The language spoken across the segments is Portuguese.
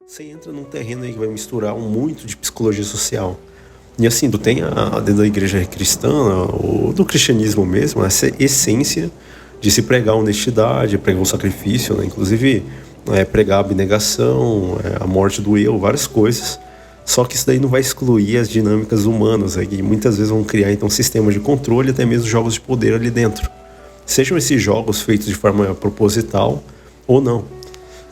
Você entra num terreno aí que vai misturar muito de psicologia social. E assim, tu tem dentro da igreja cristã, ou do cristianismo mesmo, essa essência de se pregar honestidade, pregar o sacrifício, né? Inclusive pregar a abnegação, a morte do eu, várias coisas. Só que isso daí não vai excluir as dinâmicas humanas, que muitas vezes vão criar então sistemas de controle, até mesmo jogos de poder ali dentro. Sejam esses jogos feitos de forma proposital ou não.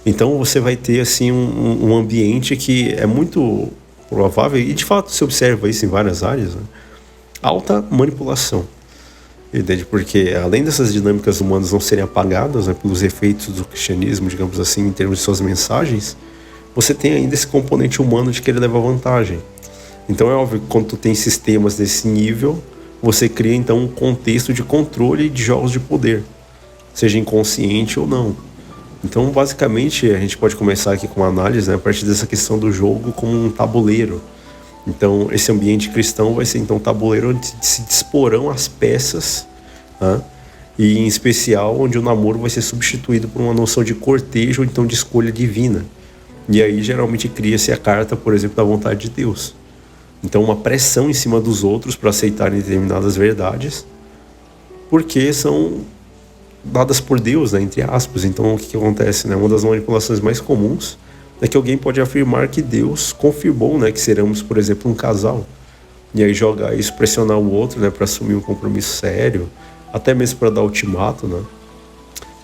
Então você vai ter assim um ambiente que é muito provável, e de fato se observa isso em várias áreas, né? Alta manipulação. Entende? Porque além dessas dinâmicas humanas não serem apagadas, né, pelos efeitos do cristianismo, digamos assim, em termos de suas mensagens, você tem ainda esse componente humano de querer levar vantagem. Então é óbvio que quando tu tem sistemas desse nível, você cria então um contexto de controle de jogos de poder, seja inconsciente ou não. Então, basicamente, a gente pode começar aqui com uma análise, né, a partir dessa questão do jogo como um tabuleiro. Então, esse ambiente cristão vai ser então um tabuleiro onde se disporão as peças, né, e em especial onde o namoro vai ser substituído por uma noção de cortejo ou então de escolha divina. E aí, geralmente, cria-se a carta, por exemplo, da vontade de Deus. Então, uma pressão em cima dos outros para aceitarem determinadas verdades, porque são dadas por Deus, né, entre aspas. Então o que acontece, né? Uma das manipulações mais comuns é que alguém pode afirmar que Deus confirmou, né, que seremos, por exemplo, um casal, e aí jogar isso, pressionar o outro, né, para assumir um compromisso sério, até mesmo para dar ultimato, né,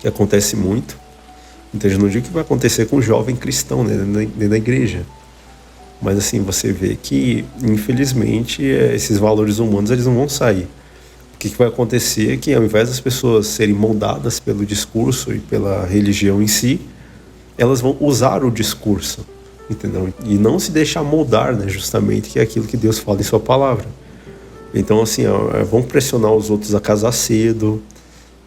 que acontece muito. Então eu não digo que vai acontecer com um jovem cristão, né, dentro da igreja, mas assim, você vê que infelizmente esses valores humanos eles não vão sair. O que vai acontecer é que ao invés das pessoas serem moldadas pelo discurso e pela religião em si, elas vão usar o discurso, entendeu? E não se deixar moldar, né, justamente, que é aquilo que Deus fala em sua palavra. Então, assim, vão pressionar os outros a casar cedo,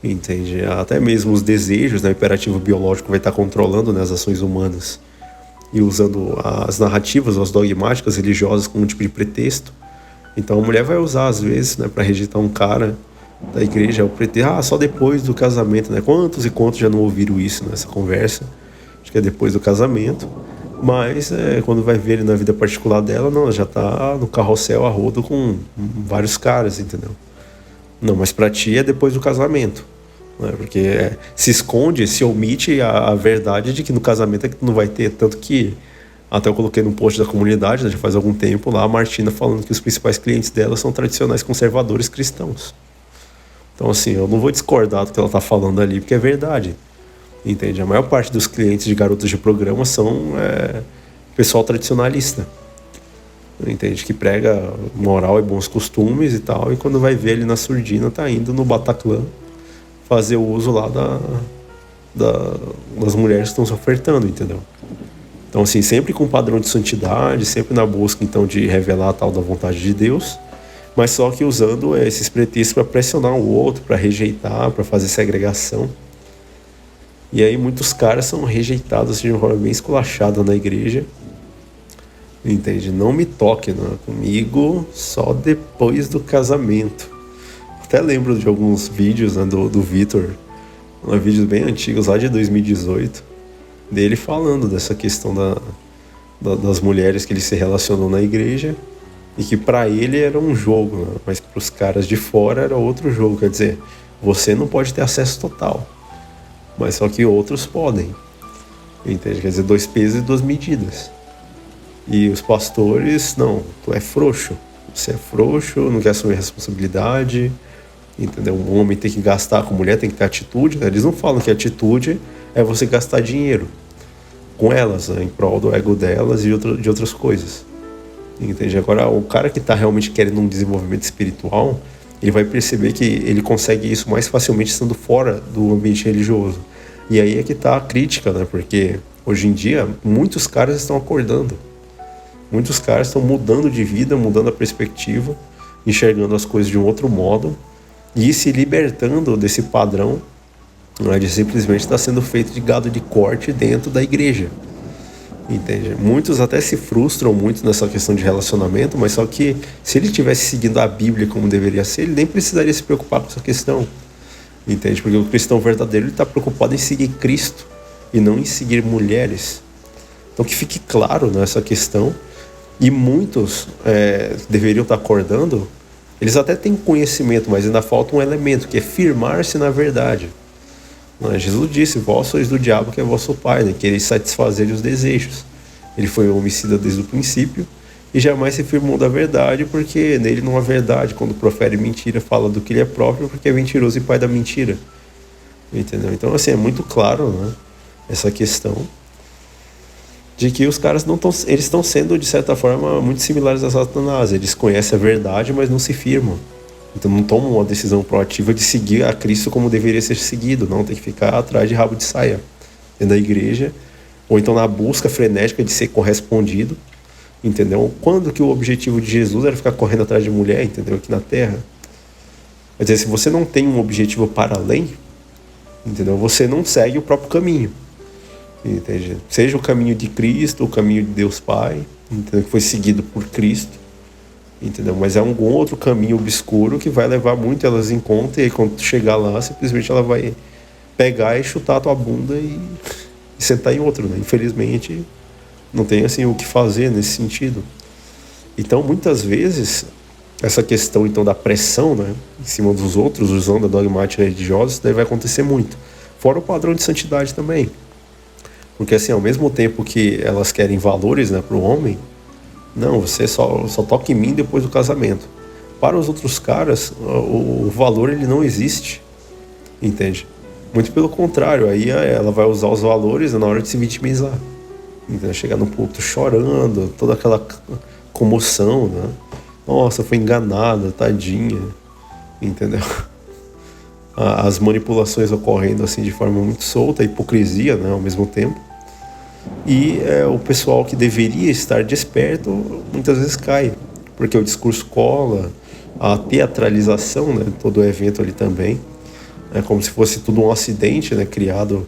entende? Até mesmo os desejos, né, o imperativo biológico vai estar controlando, né, as ações humanas e usando as narrativas, as dogmáticas religiosas como um tipo de pretexto. Então a mulher vai usar às vezes, né, para rejeitar um cara da igreja, o pretexto, só depois do casamento, né? Quantos e quantos já não ouviram isso nessa conversa? Acho que é depois do casamento. Mas quando vai ver ele na vida particular dela, não, ela já tá no carrossel a rodo com vários caras, entendeu? Não, mas pra ti é depois do casamento, né? Porque se esconde, se omite a verdade de que no casamento é que tu não vai ter, tanto que até eu coloquei num post da comunidade, né, já faz algum tempo lá, a Martina falando que os principais clientes dela são tradicionais conservadores cristãos. Então assim, eu não vou discordar do que ela está falando ali, porque é verdade. Entende? A maior parte dos clientes de garotas de programa são pessoal tradicionalista. Entende? Que prega moral e bons costumes e tal, e quando vai ver ele na surdina, tá indo no Bataclan fazer o uso lá das mulheres que estão se ofertando, entendeu? Então, assim, sempre com padrão de santidade, sempre na busca, então, de revelar a tal da vontade de Deus, mas só que usando esses pretextos para pressionar o outro, para rejeitar, para fazer segregação. E aí muitos caras são rejeitados de uma forma bem esculachada na igreja. Entende? Não me toque, né? Comigo só depois do casamento. Até lembro de alguns vídeos, né, do Vitor, vídeos bem antigos, lá de 2018, dele falando dessa questão das mulheres que ele se relacionou na igreja e que para ele era um jogo, né? Mas para os caras de fora era outro jogo. Quer dizer, você não pode ter acesso total, mas só que outros podem, entende? Quer dizer, 2 pesos e 2 medidas. E os pastores, não, tu é frouxo, você é frouxo, não quer assumir responsabilidade, entendeu? Um homem tem que gastar, com mulher tem que ter atitude, né? Eles não falam que atitude é você gastar dinheiro com elas, né, em prol do ego delas e de outras coisas, entende? Agora, o cara que está realmente querendo um desenvolvimento espiritual, ele vai perceber que ele consegue isso mais facilmente estando fora do ambiente religioso. E aí é que está a crítica, né? Porque hoje em dia muitos caras estão acordando, muitos caras estão mudando de vida, mudando a perspectiva, enxergando as coisas de um outro modo e se libertando desse padrão, não é, de simplesmente estar sendo feito de gado de corte dentro da igreja, entende? Muitos até se frustram muito nessa questão de relacionamento, mas só que se ele tivesse seguindo a Bíblia como deveria ser, ele nem precisaria se preocupar com essa questão, entende? Porque o cristão verdadeiro está preocupado em seguir Cristo e não em seguir mulheres. Então que fique claro nessa questão, e muitos deveriam estar acordando, eles até têm conhecimento, mas ainda falta um elemento, que é firmar-se na verdade. Jesus disse, vós sois do diabo, que é vosso pai, né? Querer satisfazer os desejos. Ele foi um homicida desde o princípio e jamais se firmou da verdade, porque nele não há verdade. Quando profere mentira, fala do que ele é próprio, porque é mentiroso e pai da mentira. Entendeu? Então, assim, é muito claro, né, essa questão de que os caras não estão, eles estão sendo, de certa forma, muito similares a Satanás. Eles conhecem a verdade, mas não se firmam. Então não tomam uma decisão proativa de seguir a Cristo como deveria ser seguido. Não, tem que ficar atrás de rabo de saia dentro da igreja, ou então na busca frenética de ser correspondido, entendeu? Quando que o objetivo de Jesus era ficar correndo atrás de mulher, entendeu? Aqui na Terra. Quer dizer, se você não tem um objetivo para além, entendeu? Você não segue o próprio caminho, entende? Seja o caminho de Cristo, o caminho de Deus Pai, entendeu? Que foi seguido por Cristo, entendeu? Mas é algum outro caminho obscuro que vai levar muito elas em conta, e aí quando tu chegar lá, simplesmente ela vai pegar e chutar a tua bunda e sentar em outro, né? Infelizmente, não tem assim o que fazer nesse sentido. Então, muitas vezes, essa questão então da pressão, né, em cima dos outros, usando a dogmática religiosa, isso daí vai acontecer muito. Fora o padrão de santidade também. Porque assim, ao mesmo tempo que elas querem valores, né, para o homem, não, você só toca em mim depois do casamento. Para os outros caras, o valor ele não existe, entende? Muito pelo contrário, aí ela vai usar os valores na hora de se vitimizar. Então, chegar no púlpito chorando, toda aquela comoção, né? Nossa, foi enganada, tadinha, entendeu? As manipulações ocorrendo assim de forma muito solta, a hipocrisia, né, ao mesmo tempo. E o pessoal que deveria estar desperto muitas vezes cai, porque o discurso cola, a teatralização, né, todo o evento ali também, é como se fosse tudo um acidente, né, criado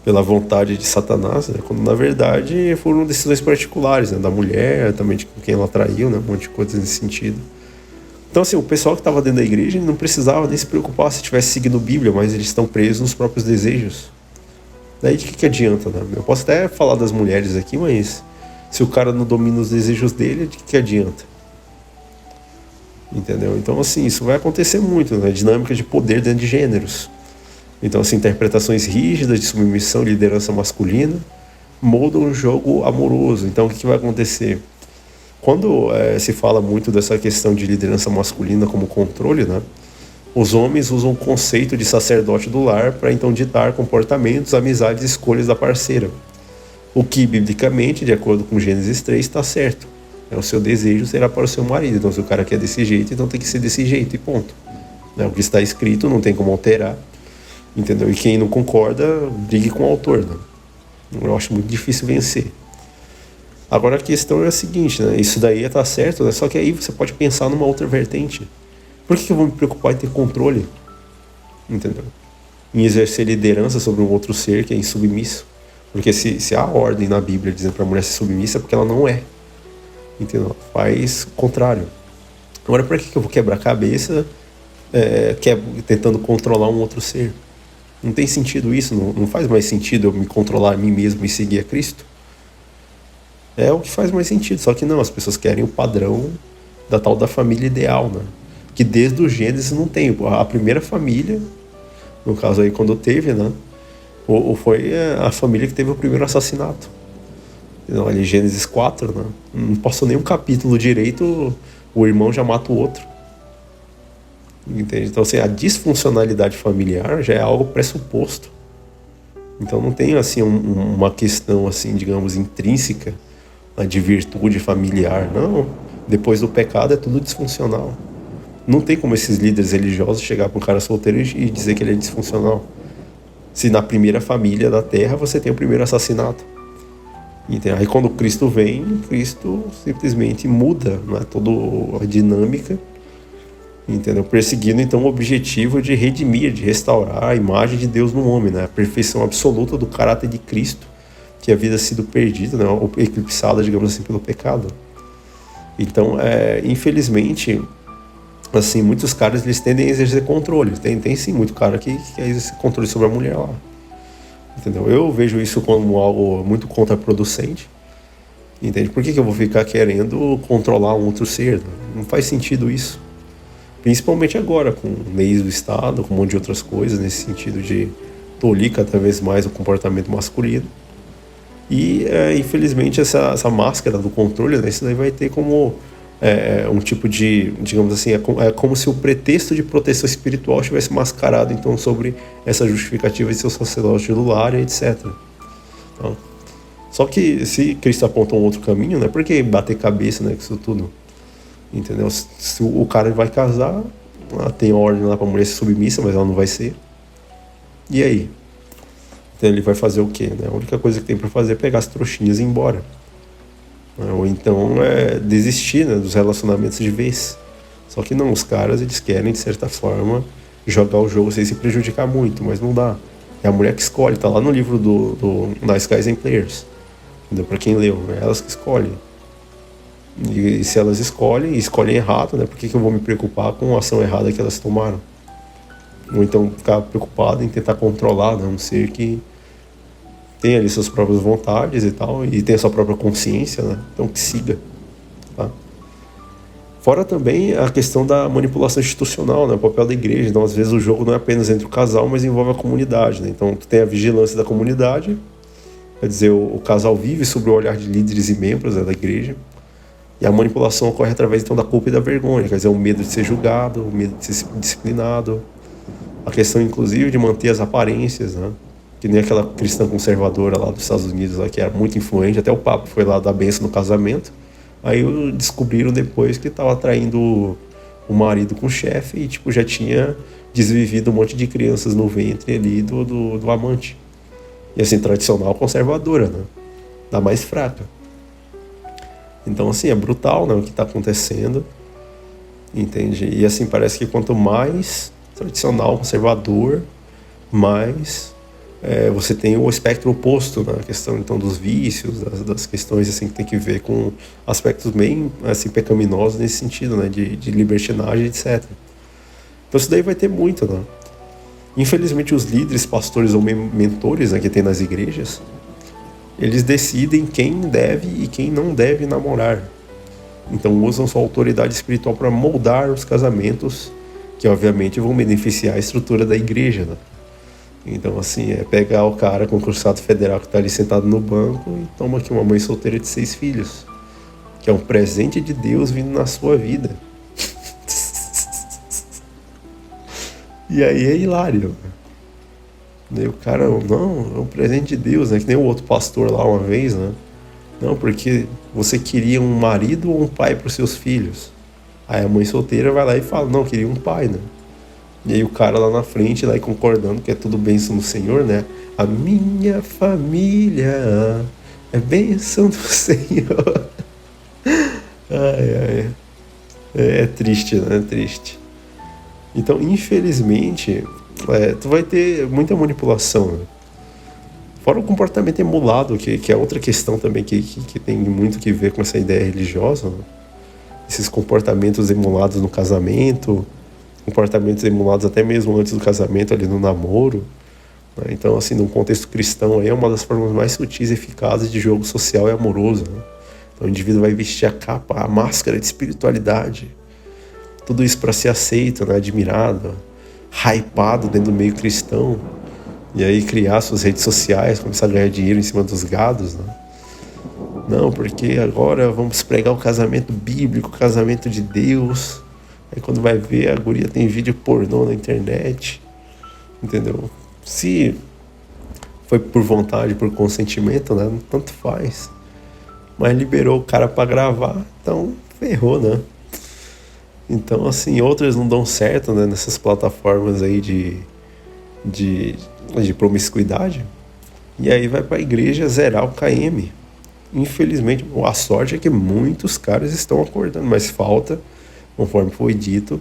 pela vontade de Satanás, né, quando na verdade foram decisões particulares, né, da mulher, também de quem ela traiu, né, um monte de coisas nesse sentido. Então assim, o pessoal que estava dentro da igreja não precisava nem se preocupar se estivesse seguindo a Bíblia, mas eles estão presos nos próprios desejos. Daí de que adianta, né? Eu posso até falar das mulheres aqui, mas se o cara não domina os desejos dele, de que adianta? Entendeu? Então assim, isso vai acontecer muito, né? Dinâmica de poder dentro de gêneros. Então assim, interpretações rígidas de submissão e liderança masculina moldam o jogo amoroso. Então o que vai acontecer? Quando se fala muito dessa questão de liderança masculina como controle, né? Os homens usam o conceito de sacerdote do lar para então ditar comportamentos, amizades e escolhas da parceira. O que, biblicamente, de acordo com Gênesis 3, está certo. O seu desejo será para o seu marido. Então, se o cara quer desse jeito, então tem que ser desse jeito e ponto. O que está escrito não tem como alterar. Entendeu? E quem não concorda, brigue com o autor. Né? Eu acho muito difícil vencer. Agora a questão é a seguinte, né? Isso daí está certo, né? Só que aí você pode pensar numa outra vertente. Por que eu vou me preocupar em ter controle? Entendeu? Em exercer liderança sobre um outro ser que é insubmisso. Porque se há ordem na Bíblia dizendo para a mulher ser submissa, é porque ela não é. Entendeu? Ela faz o contrário. Agora, por que eu vou quebrar a cabeça tentando controlar um outro ser? Não tem sentido isso? Não faz mais sentido eu me controlar a mim mesmo e seguir a Cristo? É o que faz mais sentido. Só que não, as pessoas querem o padrão da tal da família ideal, né? Que desde o Gênesis não tem. A primeira família, no caso aí quando teve, né? Ou foi a família que teve o primeiro assassinato. Então, ali Gênesis 4, né? Não passou nem um capítulo direito, o irmão já mata o outro. Entende? Então, assim, a disfuncionalidade familiar já é algo pressuposto. Então não tem, assim, uma questão, assim, digamos, intrínseca, né, de virtude familiar. Não. Depois do pecado é tudo disfuncional. Não tem como esses líderes religiosos chegar para um cara solteiro e dizer que ele é disfuncional. Se na primeira família da terra você tem o primeiro assassinato. Entendeu? Aí quando Cristo vem, Cristo simplesmente muda, né, toda a dinâmica, entendeu? Perseguindo então o objetivo de redimir, de restaurar a imagem de Deus no homem, né? A perfeição absoluta do caráter de Cristo, que havia sido perdida, né? Ou eclipsada, digamos assim, pelo pecado. Então, infelizmente, assim, muitos caras eles tendem a exercer controle. Tem sim muito cara que quer exercer controle sobre a mulher lá. entendeu? Eu vejo isso como algo muito contraproducente, entende? Por que eu vou ficar querendo controlar um outro ser? Não faz sentido isso. Principalmente agora, com leis do Estado, com um monte de outras coisas, nesse sentido de tolir cada vez mais o comportamento masculino. E, infelizmente, essa máscara do controle, né, isso daí vai ter como um tipo de, digamos assim, é como se o pretexto de proteção espiritual estivesse mascarado, então, sobre essa justificativa de ser o sacerdote do lar, etc. Então, só que se Cristo aponta um outro caminho, né, por que bater cabeça, né, com isso tudo? Entendeu? Se o cara vai casar, tem ordem lá pra mulher ser submissa, mas ela não vai ser. E aí? Então ele vai fazer o quê, né? A única coisa que tem pra fazer é pegar as trouxinhas e ir embora. Ou então desistir, né, dos relacionamentos de vez. Só que não, os caras, eles querem, de certa forma, jogar o jogo sem se prejudicar muito, mas não dá. É a mulher que escolhe, tá lá no livro da Skies and Players. Entendeu? Pra quem leu, é elas que escolhem. E se elas escolhem errado, né? Por que eu vou me preocupar com a ação errada que elas tomaram? Ou então ficar preocupado em tentar controlar, né? Um ser que tem ali suas próprias vontades e tal, e tem a sua própria consciência, né? Então que siga, tá? Fora também a questão da manipulação institucional, né? O papel da igreja. Então, às vezes, o jogo não é apenas entre o casal, mas envolve a comunidade, né? Então, tu tem a vigilância da comunidade, quer dizer, o casal vive sob o olhar de líderes e membros, né, da igreja. E a manipulação ocorre através, então, da culpa e da vergonha, quer dizer, o medo de ser julgado, o medo de ser disciplinado, a questão, inclusive, de manter as aparências, né? Que nem aquela cristã conservadora lá dos Estados Unidos, lá, que era muito influente, até o Papa foi lá dar bênção no casamento, aí descobriram depois que estava traindo o marido com o chefe e, tipo, já tinha desvivido um monte de crianças no ventre ali do amante. E, assim, tradicional conservadora, né? Da mais fraca. Então, assim, é brutal, né, o que está acontecendo, entende? E, assim, parece que quanto mais tradicional, conservador, mais você tem o espectro oposto, né, a questão, então, dos vícios, das questões, assim, que tem que ver com aspectos bem, assim, pecaminosos nesse sentido, né, de libertinagem, etc. Então, isso daí vai ter muito, né? Infelizmente, os líderes, pastores ou mentores, né, que tem nas igrejas, eles decidem quem deve e quem não deve namorar. Então usam sua autoridade espiritual para moldar os casamentos, que obviamente vão beneficiar a estrutura da igreja, né? Então, assim, pegar o cara concursado federal que está ali sentado no banco e toma aqui uma mãe solteira de 6 filhos, que é um presente de Deus vindo na sua vida. E aí é hilário. Daí o cara, não, é um presente de Deus, né? Que nem o outro pastor lá uma vez, né? Não, porque você queria um marido ou um pai para os seus filhos. Aí a mãe solteira vai lá e fala, não, queria um pai, né? E aí o cara lá na frente, lá e concordando que é tudo bênção do Senhor, né? A minha família é bênção do Senhor. Ai, ai. É triste, né? É triste. Então, infelizmente, tu vai ter muita manipulação, né? Fora o comportamento emulado, que é outra questão também que tem muito que ver com essa ideia religiosa, né? Esses comportamentos emulados no casamento, comportamentos emulados até mesmo antes do casamento, ali no namoro, né? Então, assim, num contexto cristão, aí é uma das formas mais sutis e eficazes de jogo social e amoroso, né? Então, o indivíduo vai vestir a capa, a máscara de espiritualidade, tudo isso para ser aceito, né? Admirado, hypado dentro do meio cristão, e aí criar suas redes sociais, começar a ganhar dinheiro em cima dos gados, né? Não, porque agora vamos pregar o casamento bíblico, o casamento de Deus. Aí quando vai ver, a guria tem vídeo pornô na internet, entendeu? Se foi por vontade, por consentimento, né? Tanto faz. Mas liberou o cara para gravar, então ferrou, né? Então, assim, outras não dão certo, né, nessas plataformas aí de promiscuidade. E aí vai para a igreja zerar o KM. Infelizmente, a sorte é que muitos caras estão acordando, mas falta, conforme foi dito,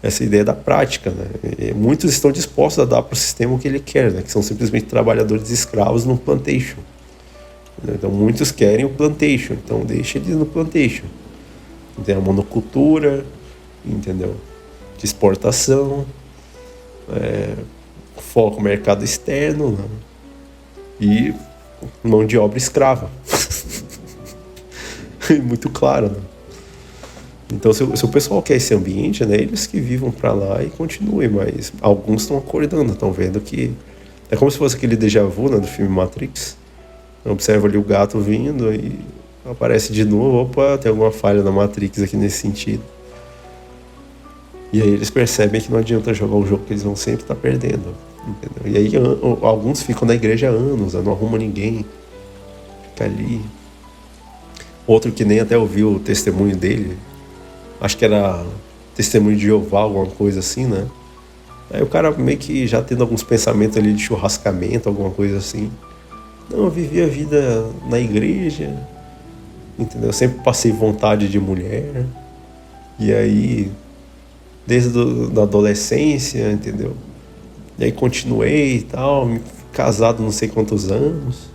essa ideia da prática, né? E muitos estão dispostos a dar para o sistema o que ele quer, né? Que são simplesmente trabalhadores escravos no plantation. Então, muitos querem o plantation, então deixa eles no plantation. Tem a monocultura, entendeu? De exportação, foco no mercado externo, né? e mão de obra escrava. Muito claro, né? Então, se o pessoal quer esse ambiente, né, eles que vivam para lá e continuem, mas alguns estão acordando, estão vendo que é como se fosse aquele déjà vu, né, do filme Matrix. Observa ali o gato vindo e aparece de novo, opa, tem alguma falha na Matrix aqui nesse sentido. E aí eles percebem que não adianta jogar o jogo que eles vão sempre estar perdendo, entendeu? E aí alguns ficam na igreja há anos, não arruma ninguém, fica ali. Outro que nem até ouviu o testemunho dele, acho que era testemunho de Jeová, alguma coisa assim, né? Aí o cara meio que já tendo alguns pensamentos ali de churrascamento, alguma coisa assim. Não, eu vivi a vida na igreja, entendeu? Eu sempre passei vontade de mulher. E aí, desde a adolescência, entendeu? E aí continuei e tal, casado não sei quantos anos.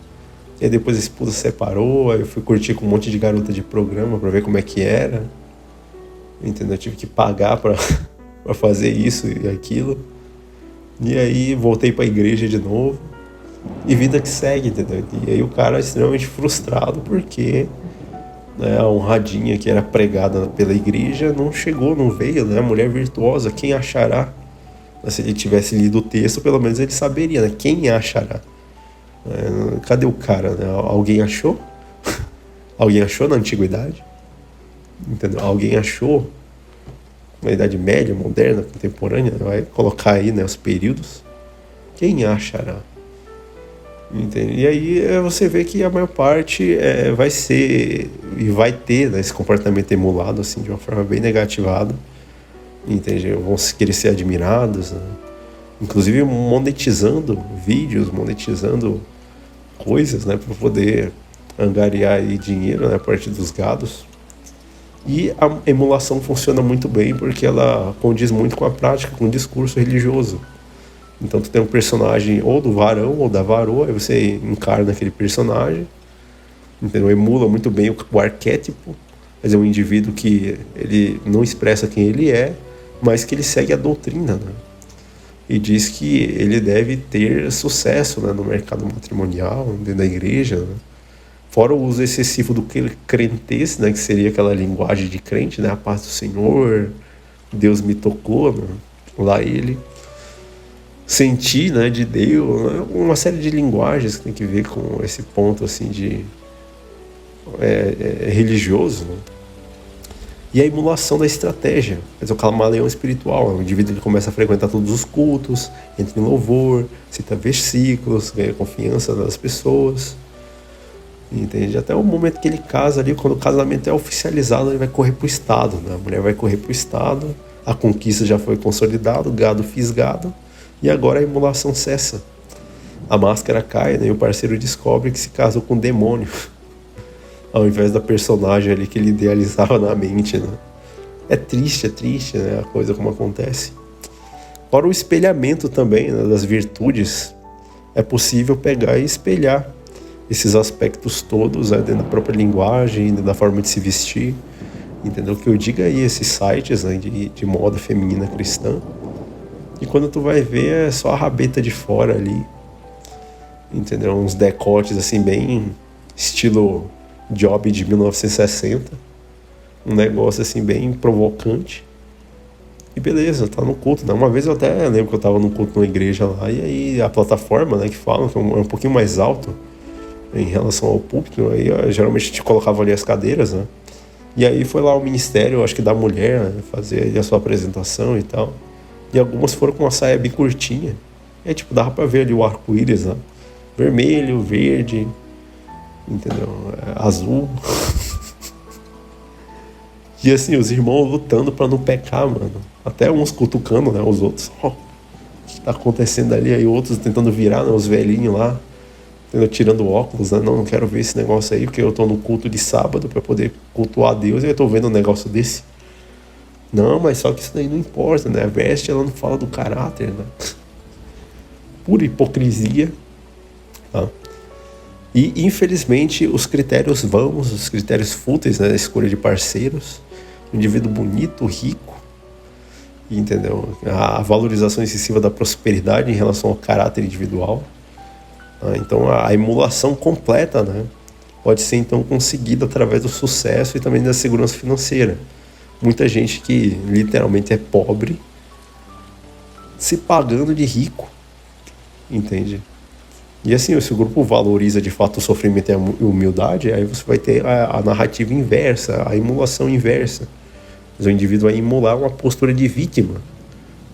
E aí depois a esposa separou, aí eu fui curtir com um monte de garota de programa pra ver como é que era. Entendeu? Eu tive que pagar pra fazer isso e aquilo. E aí voltei pra igreja de novo. E vida que segue, entendeu? E aí o cara é extremamente frustrado porque, né, a honradinha que era pregada pela igreja não chegou, não veio, né? A mulher virtuosa, quem achará? Se ele tivesse lido o texto, pelo menos ele saberia, né? Quem achará? Cadê o cara, né? Alguém achou? Alguém achou na antiguidade? Entendeu? Alguém achou na Idade Média, moderna, contemporânea? Vai colocar aí, né, os períodos. Quem achará? Entende? E aí você vê que a maior parte vai ser e vai ter, né, esse comportamento emulado assim, de uma forma bem negativada. Entende? Vão querer ser admirados, né? Inclusive monetizando vídeos, monetizando coisas, né, para poder angariar aí dinheiro, né, a partir dos gados. E a emulação funciona muito bem porque ela condiz muito com a prática, com o discurso religioso. Então tu tem um personagem ou do varão ou da varoa, aí você encarna aquele personagem, entendeu? Emula muito bem o arquétipo, quer dizer, um indivíduo que ele não expressa quem ele é, mas que ele segue a doutrina, né? E diz que ele deve ter sucesso, né, no mercado matrimonial, dentro da igreja, né? Fora o uso excessivo do crentez, né, que seria aquela linguagem de crente, né, a paz do Senhor, Deus me tocou, né, lá ele... sentir, né, de Deus, né, uma série de linguagens que tem que ver com esse ponto assim de religioso, né? E a emulação da estratégia, quer dizer, o camaleão espiritual, o indivíduo ele começa a frequentar todos os cultos, entra em louvor, cita versículos, ganha confiança das pessoas, entende? Até o momento que ele casa ali, quando o casamento é oficializado, ele vai correr pro Estado, né? A mulher vai correr pro Estado, a conquista já foi consolidada, o gado fisgado, e agora a emulação cessa. A máscara cai, né, e o parceiro descobre que se casou com um demônio, ao invés da personagem ali que ele idealizava na mente, né? É triste, né, a coisa como acontece. Fora o espelhamento também, né, das virtudes, é possível pegar e espelhar esses aspectos todos, né, dentro da própria linguagem, dentro da forma de se vestir, entendeu? Que eu diga aí, esses sites, né, de moda feminina cristã, e quando tu vai ver é só a rabeta de fora ali, entendeu? Uns decotes assim bem estilo Job de 1960, um negócio assim bem provocante. E beleza, tá no culto, né? Uma vez eu até lembro que eu tava no culto numa igreja lá, e aí a plataforma, né, que falam que é um pouquinho mais alto em relação ao púlpito, aí geralmente a gente colocava ali as cadeiras, né? E aí foi lá o ministério, acho que da mulher, né, fazer a sua apresentação e tal. E algumas foram com uma saia bem curtinha. E aí, tipo, dava pra ver ali o arco-íris, né? Vermelho, verde, entendeu? Azul. E assim, os irmãos lutando pra não pecar, mano. Até uns cutucando, né, os outros. O que tá acontecendo ali? Aí outros tentando virar, né, os velhinhos lá, entendeu? Tirando óculos, né? Não quero ver esse negócio aí, porque eu tô no culto de sábado pra poder cultuar a Deus e eu tô vendo um negócio desse. Não, mas só que isso daí não importa, né? A veste, ela não fala do caráter, né? Pura hipocrisia, tá? E, infelizmente, os critérios vãos, os critérios fúteis, né, da escolha de parceiros, um indivíduo bonito, rico, entendeu? A valorização excessiva da prosperidade em relação ao caráter individual, Então a emulação completa, né, pode ser então conseguida através do sucesso e também da segurança financeira. Muita gente que literalmente é pobre se pagando de rico, entende? E assim, se o grupo valoriza de fato o sofrimento e a humildade, aí você vai ter a narrativa inversa, a emulação inversa. Mas o indivíduo vai emular uma postura de vítima,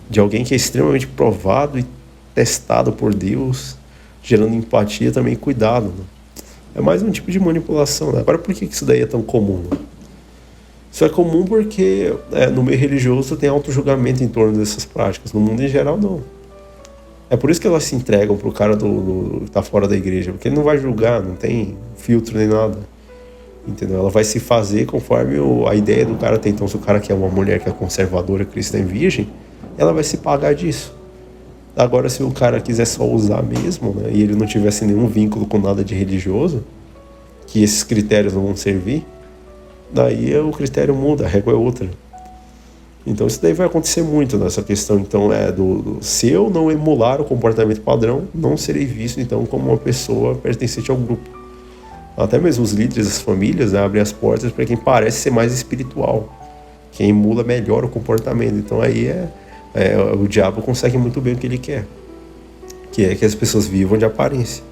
de alguém que é extremamente provado e testado por Deus, gerando empatia também e cuidado, né? É mais um tipo de manipulação, né? Agora, por que isso daí é tão comum, né? Isso é comum porque no meio religioso tem auto-julgamento em torno dessas práticas. No mundo em geral, não. É por isso que elas se entregam pro cara que tá fora da igreja, porque ele não vai julgar, não tem filtro nem nada. Entendeu? Ela vai se fazer conforme a ideia do cara tem. Então, se o cara quer uma mulher que é conservadora, cristã e virgem, ela vai se pagar disso. Agora, se o cara quiser só usar mesmo, né, e ele não tivesse nenhum vínculo com nada de religioso, que esses critérios não vão servir, daí o critério muda, a régua é outra. Então isso daí vai acontecer muito nessa questão. Então se eu não emular o comportamento padrão, não serei visto então como uma pessoa pertencente ao grupo. Até mesmo os líderes das famílias, né, abrem as portas para quem parece ser mais espiritual, quem emula melhor o comportamento. Então aí o diabo consegue muito bem o que ele quer, que é que as pessoas vivam de aparência.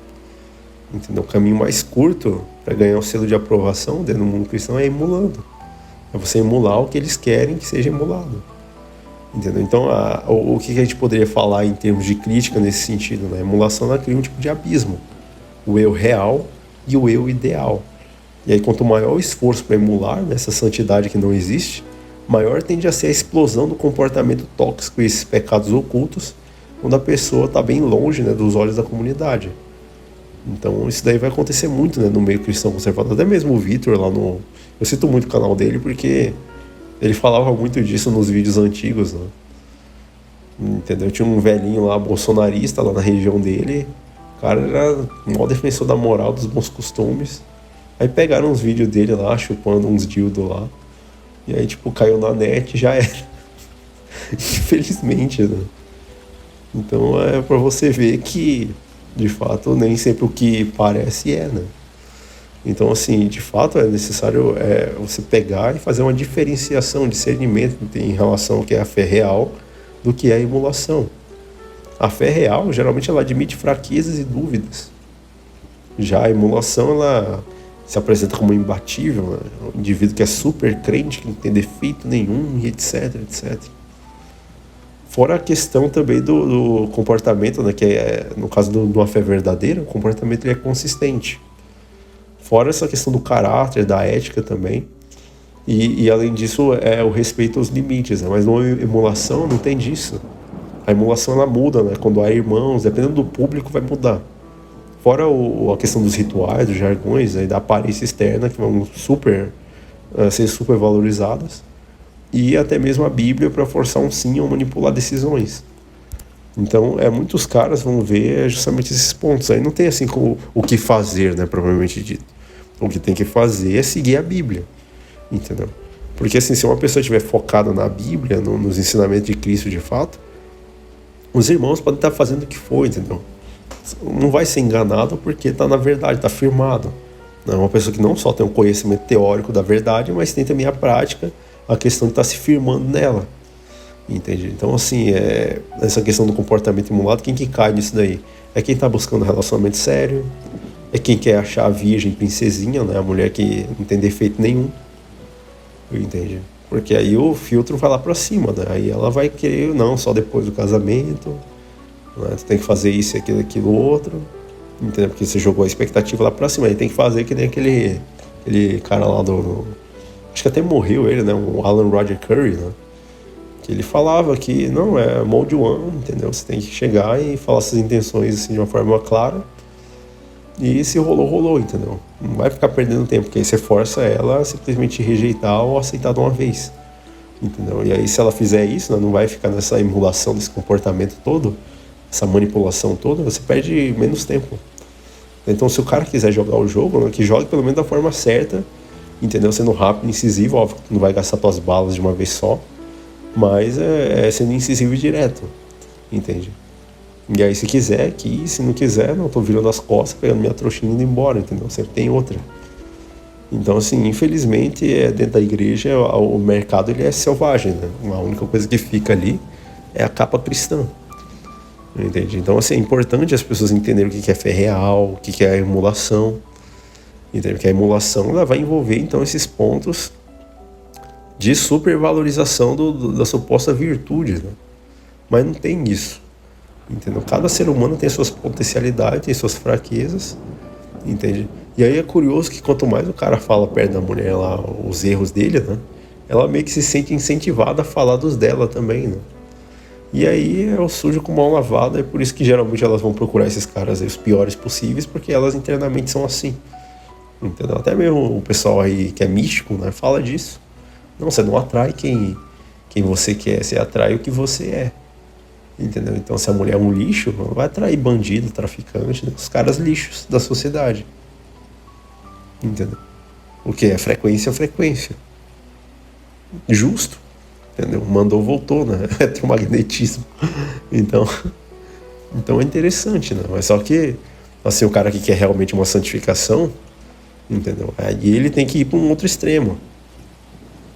Entendeu? O caminho mais curto para ganhar o selo de aprovação dentro do mundo cristão é emulando. É você emular o que eles querem que seja emulado. Entendeu? Então, o que a gente poderia falar em termos de crítica nesse sentido? Né? A emulação ela cria um tipo de abismo. O eu real e o eu ideal. E aí, quanto maior o esforço para emular essa santidade que não existe, maior tende a ser a explosão do comportamento tóxico e esses pecados ocultos, quando a pessoa está bem longe, né, dos olhos da comunidade. Então isso daí vai acontecer muito, né, no meio cristão conservador. Até mesmo o Vitor lá no... Eu cito muito o canal dele porque ele falava muito disso nos vídeos antigos, né? Entendeu? Tinha um velhinho lá, bolsonarista, lá na região dele. O cara era o maior defensor da moral, dos bons costumes. Aí pegaram uns vídeos dele lá, chupando uns dildos lá. E aí, tipo, caiu na net e já era. Infelizmente, né? Então é pra você ver que, de fato, nem sempre o que parece né? Então, assim, de fato é necessário você pegar e fazer uma diferenciação, discernimento em relação ao que é a fé real do que é a emulação. A fé real, geralmente, ela admite fraquezas e dúvidas. Já a emulação, ela se apresenta como imbatível, né? Um indivíduo que é super crente, que não tem defeito nenhum, e etc, etc. Fora a questão também do comportamento, né? Que no caso de uma fé verdadeira, o comportamento ele é consistente. Fora essa questão do caráter, da ética também. E além disso, o respeito aos limites, né? Mas numa emulação não tem disso. A emulação ela muda, né? Quando há irmãos, dependendo do público, vai mudar. Fora a questão dos rituais, dos jargões, né? Da aparência externa, que vão ser super valorizadas. E até mesmo a Bíblia para forçar um sim ou manipular decisões. Então, muitos caras vão ver justamente esses pontos. Aí não tem assim o que fazer, né? Provavelmente dito. O que tem que fazer é seguir a Bíblia, entendeu? Porque assim, se uma pessoa estiver focada na Bíblia, nos ensinamentos de Cristo de fato, os irmãos podem estar fazendo o que for, entendeu? Não vai ser enganado porque está na verdade, está firmado. É uma pessoa que não só tem um conhecimento teórico da verdade, mas tem também a prática, a questão de estar se firmando nela, entende? Então assim, essa questão do comportamento emulado, quem que cai nisso daí? É quem está buscando um relacionamento sério, é quem quer achar a virgem princesinha, né? A mulher que não tem defeito nenhum, entende? Porque aí o filtro vai lá pra cima, né? Aí ela vai querer, não, só depois do casamento, né? Tu tem que fazer isso, aquilo, outro, entendeu? Porque você jogou a expectativa lá pra cima, aí tem que fazer que nem aquele cara lá acho que até morreu ele, né? O Alan Roger Curry, né? Que ele falava que, não, é mode one, entendeu? Você tem que chegar e falar suas intenções assim, de uma forma clara. E se rolou, entendeu? Não vai ficar perdendo tempo, porque aí você força ela a simplesmente rejeitar ou aceitar de uma vez, entendeu? E aí se ela fizer isso, né, não vai ficar nessa emulação desse comportamento todo, essa manipulação toda, você perde menos tempo. Então se o cara quiser jogar o jogo, né, que jogue pelo menos da forma certa, entendeu? Sendo rápido, incisivo, óbvio que tu não vai gastar tuas balas de uma vez só, mas sendo incisivo e direto, entende? E aí, se quiser, que se não quiser, não, tô virando as costas, pegando minha trouxinha e indo embora, entendeu? Sempre tem outra. Então, assim, infelizmente, dentro da igreja, o mercado ele é selvagem, né? A única coisa que fica ali é a capa cristã. Entende? Então, assim, é importante as pessoas entenderem o que é fé real, o que é a emulação. Entende? Porque a emulação ela vai envolver, então, esses pontos de supervalorização da suposta virtude, né? Mas não tem isso. Entendeu? Cada ser humano tem suas potencialidades, tem suas fraquezas, entende? E aí é curioso que quanto mais o cara fala perto da mulher lá os erros dele, né? Ela meio que se sente incentivada a falar dos dela também, né? E aí é o sujo com mão lavada, é por isso que geralmente elas vão procurar esses caras aí, os piores possíveis, porque elas internamente são assim, entendeu? Até mesmo o pessoal aí que é místico, né? Fala disso. Não, você não atrai quem você quer, você atrai o que você é. Entendeu? Então, se a mulher é um lixo, não vai atrair bandido, traficante, né? Os caras lixos da sociedade. Entendeu? O que é frequência é frequência. Justo. Entendeu? Mandou, voltou, né? Eletromagnetismo. Então é interessante, né? Mas só que, assim, o cara que quer realmente uma santificação, entendeu? Aí ele tem que ir para um outro extremo.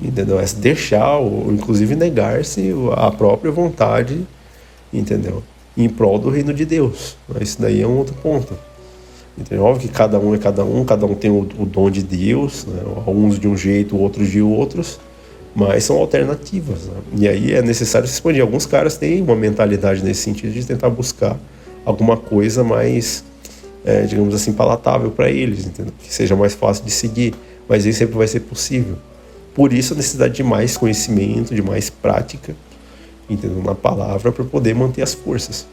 Entendeu? É deixar, ou inclusive negar-se a própria vontade, entendeu? Em prol do reino de Deus. Isso daí é um outro ponto. Entendeu? Óbvio que cada um é cada um tem o dom de Deus, né? Alguns de um jeito, outros de outros, mas são alternativas, né? E aí é necessário se expandir. Alguns caras têm uma mentalidade nesse sentido de tentar buscar alguma coisa mais, digamos assim, palatável para eles, entendeu? Que seja mais fácil de seguir, mas isso sempre vai ser possível. Por isso a necessidade de mais conhecimento, de mais prática, entendeu? Na palavra, para poder manter as forças.